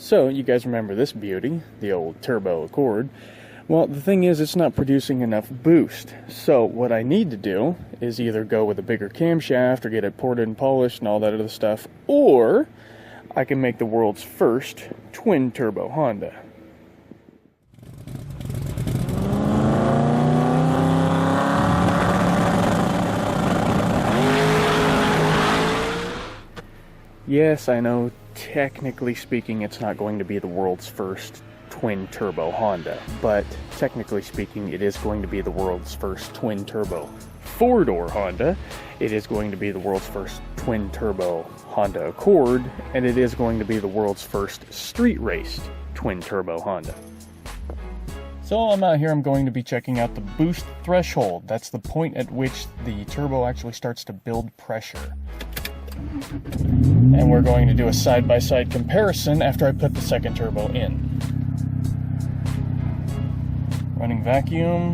So, you guys remember this beauty, the old turbo Accord. Well, the thing is, it's not producing enough boost. So, what I need to do is either go with a bigger camshaft or get it ported and polished and all that other stuff, or I can make the world's first twin-turbo Honda. Yes, I know, technically speaking, it's not going to be the world's first twin-turbo Honda, but technically speaking, it is going to be the world's first twin-turbo four-door Honda. It is going to be the world's first twin-turbo Honda Accord, and it is going to be the world's first street-raced twin-turbo Honda. So I'm out here, I'm going to be checking out the boost threshold. That's the point at which the turbo actually starts to build pressure. And we're going to do a side-by-side comparison after I put the second turbo in. Running vacuum.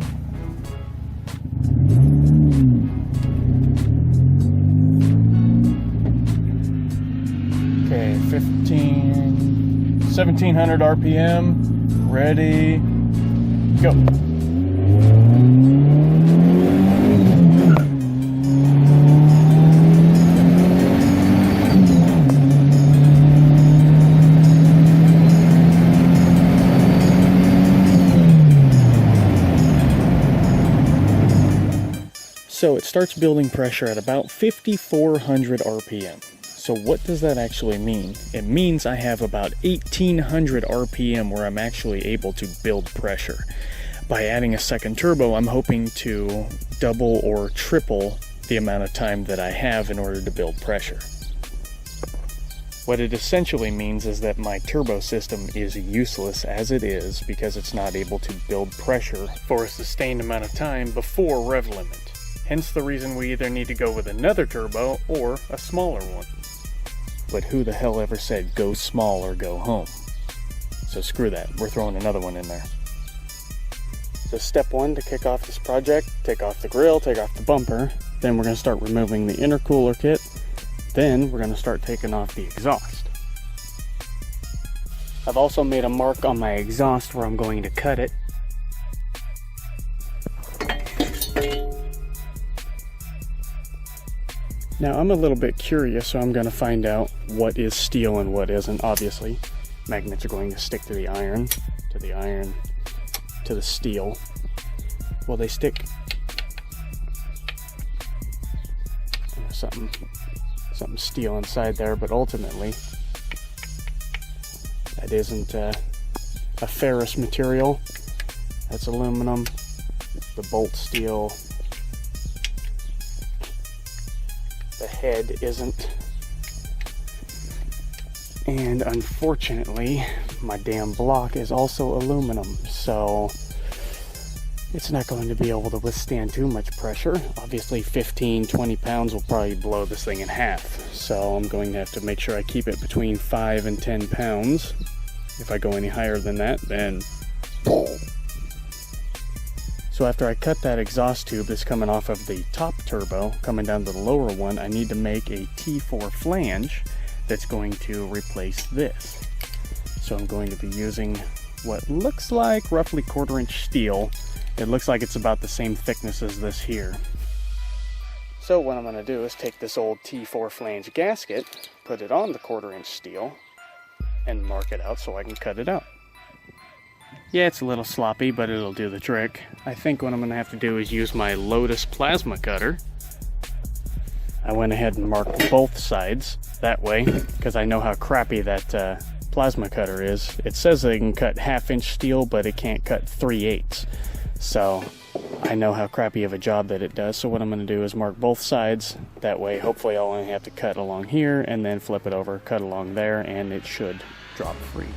Okay, 1700 RPM. Ready, go. So it starts building pressure at about 5,400 RPM. So what does that actually mean? It means I have about 1,800 RPM where I'm actually able to build pressure. By adding a second turbo, I'm hoping to double or triple the amount of time that I have in order to build pressure. What it essentially means is that my turbo system is useless as it is because it's not able to build pressure for a sustained amount of time before rev limit. Hence the reason we either need to go with another turbo or a smaller one. But who the hell ever said go small or go home? So screw that, we're throwing another one in there. So step one to kick off this project, take off the grill, take off the bumper, then we're going to start removing the intercooler kit, then we're going to start taking off the exhaust. I've also made a mark on my exhaust where I'm going to cut it. Now I'm a little bit curious, so I'm going to find out what is steel and what isn't. Obviously, magnets are going to stick to the iron, to the steel. Well, they stick. There's something steel inside there, but ultimately, that isn't a ferrous material. That's aluminum. The bolt steel. The head isn't. And unfortunately, my damn block is also aluminum, so it's not going to be able to withstand too much pressure. Obviously 15-20 pounds will probably blow this thing in half, so I'm going to have to make sure I keep it between 5 and 10 pounds. If I go any higher than that, then so after I cut that exhaust tube that's coming off of the top turbo, coming down to the lower one, I need to make a T4 flange that's going to replace this. So I'm going to be using what looks like roughly 1/4 inch steel. It looks like it's about the same thickness as this here. So what I'm going to do is take this old T4 flange gasket, put it on the 1/4 inch steel, and mark it out so I can cut it out. Yeah, it's a little sloppy, but it'll do the trick. I think what I'm going to have to do is use my Lotus plasma cutter. I went ahead and marked both sides that way, because I know how crappy that plasma cutter is. It says that it can cut 1/2 inch steel, but it can't cut 3/8. So I know how crappy of a job that it does. So what I'm going to do is mark both sides. That way, hopefully I'll only have to cut along here and then flip it over, cut along there, and it should drop free.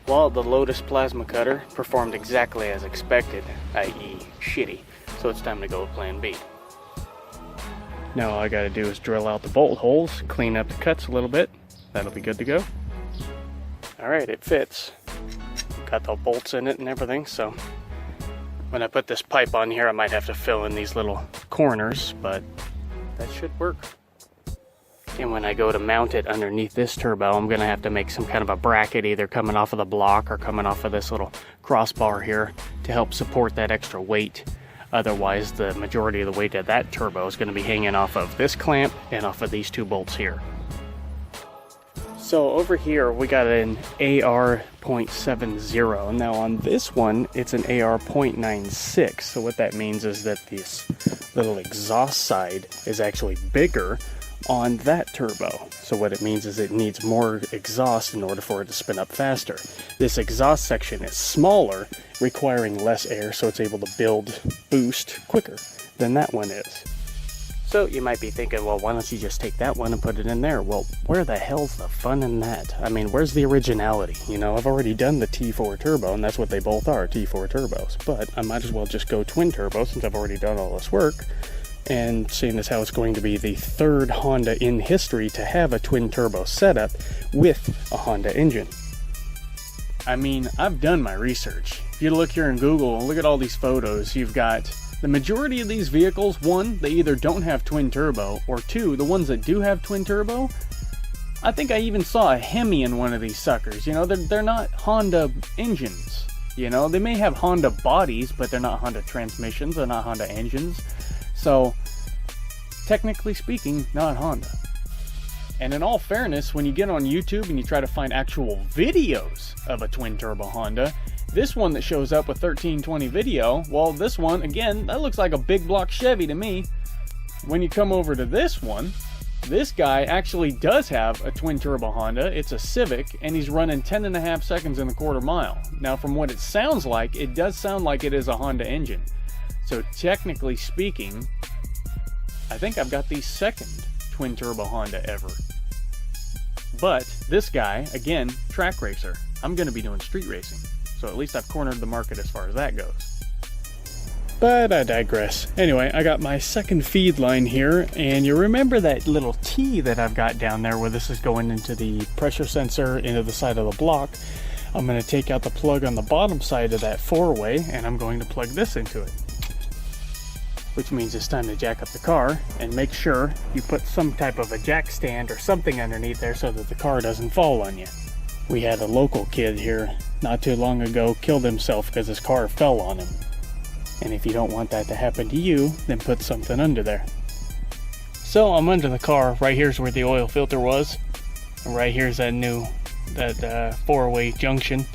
Well, the Lotus plasma cutter performed exactly as expected, i.e. shitty. So it's time to go with plan B. Now all I gotta do is drill out the bolt holes, clean up the cuts a little bit. That'll be good to go. Alright, it fits. Got the bolts in it and everything, so when I put this pipe on here I might have to fill in these little corners, but that should work. And when I go to mount it underneath this turbo, I'm gonna have to make some kind of a bracket, either coming off of the block or coming off of this little crossbar here to help support that extra weight. Otherwise, the majority of the weight of that turbo is gonna be hanging off of this clamp and off of these two bolts here. So over here, we got an AR 0.70. Now on this one, it's an AR 0.96. So what that means is that this little exhaust side is actually bigger on that turbo. So what it means is it needs more exhaust in order for it to spin up faster. This exhaust section is smaller, requiring less air, so it's able to boost quicker than that one is. So you might be thinking, well, why don't you just take that one and put it in there? Well, where the hell's the fun in that? I mean, where's the originality? You know, I've already done the T4 turbo, and that's what they both are, T4 turbos. But I might as well just go twin turbo since I've already done all this work. And seeing as how it's going to be the third Honda in history to have a twin turbo setup with a Honda engine. I mean, I've done my research. If you look here in Google, look at all these photos, you've got the majority of these vehicles, one, they either don't have twin turbo, or two, the ones that do have twin turbo, I think I even saw a Hemi in one of these suckers. You know, they're not Honda engines. You know, they may have Honda bodies, but they're not Honda transmissions, they're not Honda engines. So, technically speaking, not Honda. And in all fairness, when you get on YouTube and you try to find actual videos of a twin turbo Honda, this one that shows up with 1320 video, well, this one, again, that looks like a big block Chevy to me. When you come over to this one, this guy actually does have a twin turbo Honda. It's a Civic, and he's running 10.5 seconds in a quarter mile. Now, from what it sounds like, it does sound like it is a Honda engine. So technically speaking, I think I've got the second twin turbo Honda ever. But this guy, again, track racer. I'm going to be doing street racing. So at least I've cornered the market as far as that goes. But I digress. Anyway, I got my second feed line here, and you remember that little T that I've got down there where this is going into the pressure sensor into the side of the block. I'm going to take out the plug on the bottom side of that four-way, and I'm going to plug this into it. Which means it's time to jack up the car and make sure you put some type of a jack stand or something underneath there so that the car doesn't fall on you. We had a local kid here not too long ago killed himself because his car fell on him. And if you don't want that to happen to you, then put something under there. So I'm under the car. Right here's where the oil filter was. And right here's that four-way junction.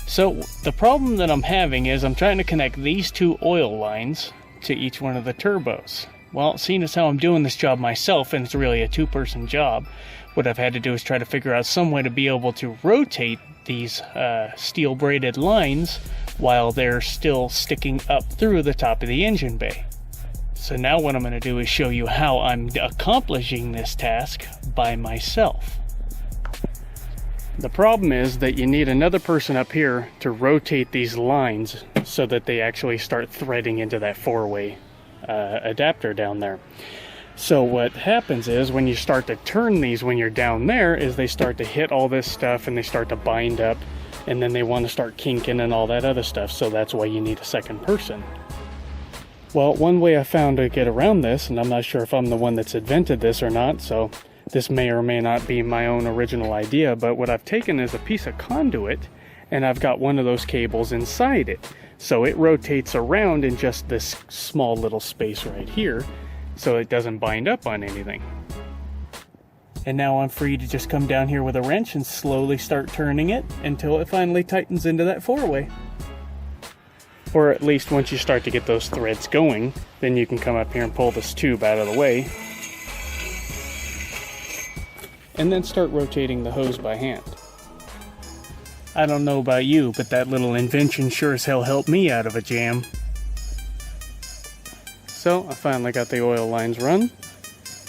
So the problem that I'm having is I'm trying to connect these two oil lines to each one of the turbos. Well, seeing as how I'm doing this job myself, and it's really a two-person job, what I've had to do is try to figure out some way to be able to rotate these steel braided lines while they're still sticking up through the top of the engine bay. So now what I'm going to do is show you how I'm accomplishing this task by myself. The problem is that you need another person up here to rotate these lines so that they actually start threading into that four-way adapter down there. So what happens is when you start to turn these when you're down there is they start to hit all this stuff and they start to bind up, and then they want to start kinking and all that other stuff. So that's why you need a second person. Well, one way I found to get around this, and I'm not sure if I'm the one that's invented this or not, so this may or may not be my own original idea, but what I've taken is a piece of conduit and I've got one of those cables inside it. So it rotates around in just this small little space right here, so it doesn't bind up on anything. And now I'm free to just come down here with a wrench and slowly start turning it until it finally tightens into that four-way. Or at least once you start to get those threads going, then you can come up here and pull this tube out of the way and then start rotating the hose by hand. I don't know about you, but that little invention sure as hell helped me out of a jam. So I finally got the oil lines run.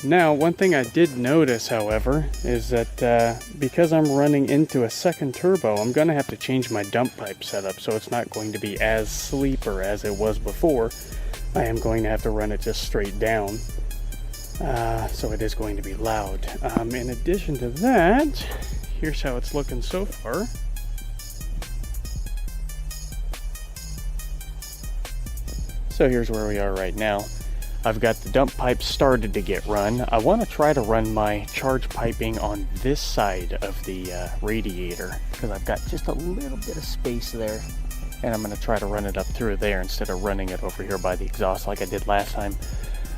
Now, one thing I did notice, however, is that because I'm running into a second turbo, I'm going to have to change my dump pipe setup so it's not going to be as sleeper as it was before. I am going to have to run it just straight down. So it is going to be loud. In addition to that, here's how it's looking so far. So here's where we are right now. I've got the dump pipe started to get run. I want to try to run my charge piping on this side of the radiator because I've got just a little bit of space there, and I'm going to try to run it up through there instead of running it over here by the exhaust like I did last time.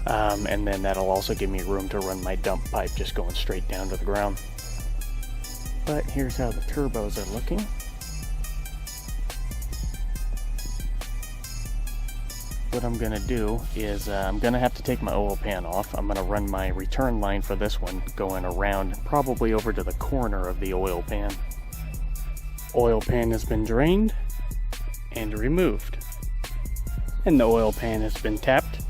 And then that'll also give me room to run my dump pipe just going straight down to the ground. But here's how the turbos are looking. What I'm going to do is I'm going to have to take my oil pan off. I'm going to run my return line for this one going around probably over to the corner of the oil pan. Oil pan has been drained and removed. And the oil pan has been tapped.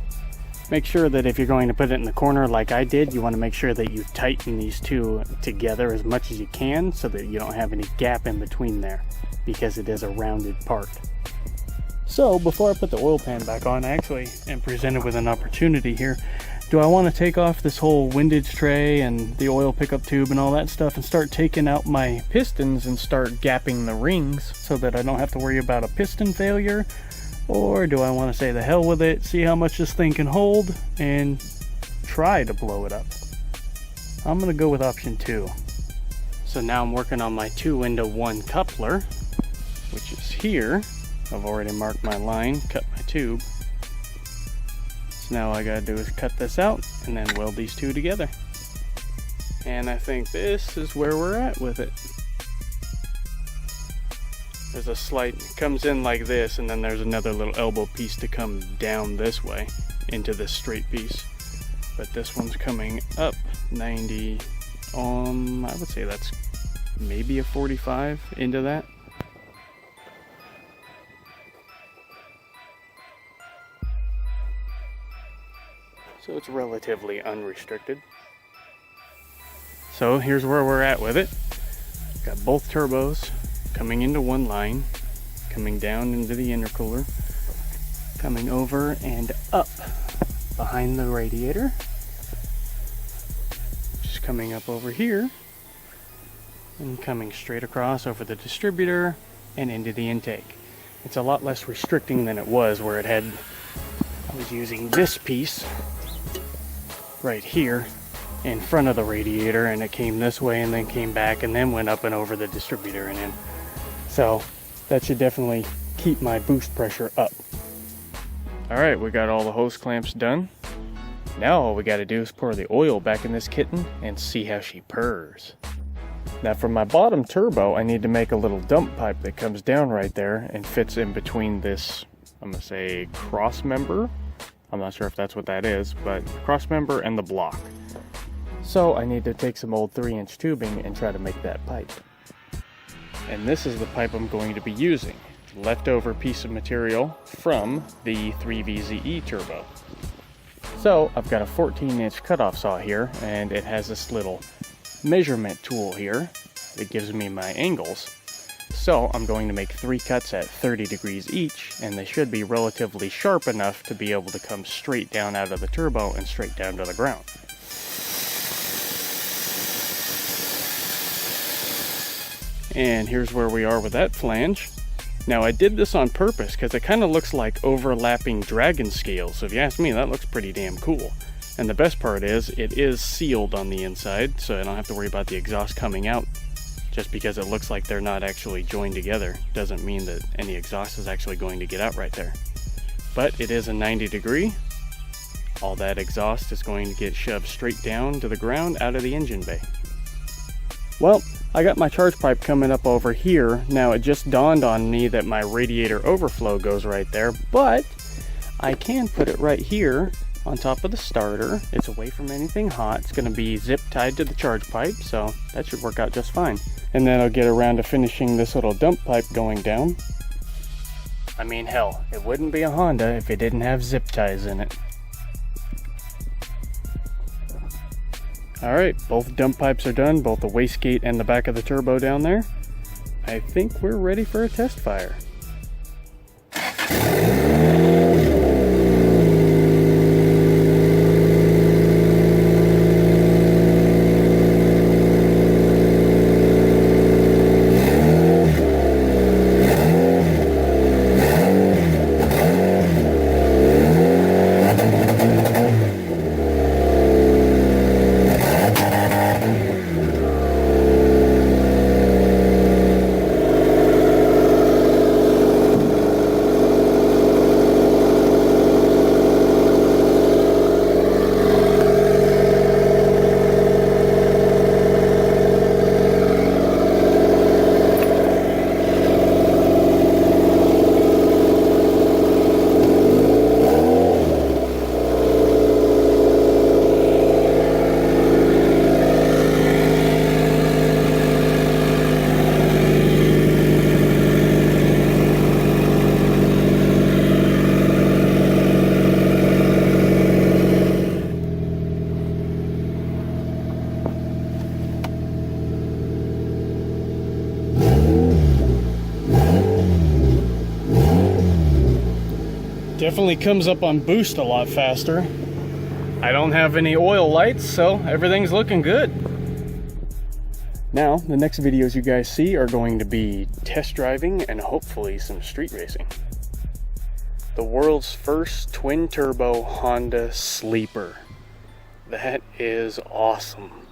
Make sure that if you're going to put it in the corner like I did, you want to make sure that you tighten these two together as much as you can so that you don't have any gap in between there, because it is a rounded part. So before I put the oil pan back on, I actually am presented with an opportunity here. Do I want to take off this whole windage tray and the oil pickup tube and all that stuff and start taking out my pistons and start gapping the rings so that I don't have to worry about a piston failure? Or do I want to say the hell with it, see how much this thing can hold, and try to blow it up? I'm going to go with option 2. So now I'm working on my 2-into-1 coupler, which is here. I've already marked my line, cut my tube. So now all I gotta do is cut this out and then weld these two together. And I think this is where we're at with it. There's a slight, it comes in like this, and then there's another little elbow piece to come down this way into this straight piece. But this one's coming up 90, I would say that's maybe a 45 into that. So it's relatively unrestricted. So here's where we're at with it. Got both turbos coming into one line, coming down into the intercooler, coming over and up behind the radiator, just coming up over here and coming straight across over the distributor and into the intake. It's a lot less restricting than it was where I was using this piece right here in front of the radiator, and it came this way and then came back and then went up and over the distributor and in. So that should definitely keep my boost pressure up. Alright, we got all the hose clamps done. Now all we got to do is pour the oil back in this kitten and see how she purrs. Now for my bottom turbo, I need to make a little dump pipe that comes down right there and fits in between this, I'm going to say, cross member. I'm not sure if that's what that is, but cross member and the block. So I need to take some old 3-inch tubing and try to make that pipe. And this is the pipe I'm going to be using. Leftover piece of material from the 3VZE turbo. So I've got a 14-inch cutoff saw here, and it has this little measurement tool here that gives me my angles. So I'm going to make 3 cuts at 30 degrees each, and they should be relatively sharp enough to be able to come straight down out of the turbo and straight down to the ground. And here's where we are with that flange. Now I did this on purpose because it kind of looks like overlapping dragon scales. So if you ask me, that looks pretty damn cool. And the best part is, it is sealed on the inside, so I don't have to worry about the exhaust coming out. Just because it looks like they're not actually joined together doesn't mean that any exhaust is actually going to get out right there. But it is a 90 degree. All that exhaust is going to get shoved straight down to the ground out of the engine bay. Well, I got my charge pipe coming up over here. Now it just dawned on me that my radiator overflow goes right there, but I can put it right here on top of the starter. It's away from anything hot. It's going to be zip tied to the charge pipe, so that should work out just fine. And then I'll get around to finishing this little dump pipe going down. I mean, hell, it wouldn't be a Honda if it didn't have zip ties in it. Alright, both dump pipes are done, both the wastegate and the back of the turbo down there. I think we're ready for a test fire. Definitely comes up on boost a lot faster. I don't have any oil lights, so everything's looking good. Now, the next videos you guys see are going to be test driving and hopefully some street racing. The world's first twin turbo Honda sleeper. That is awesome.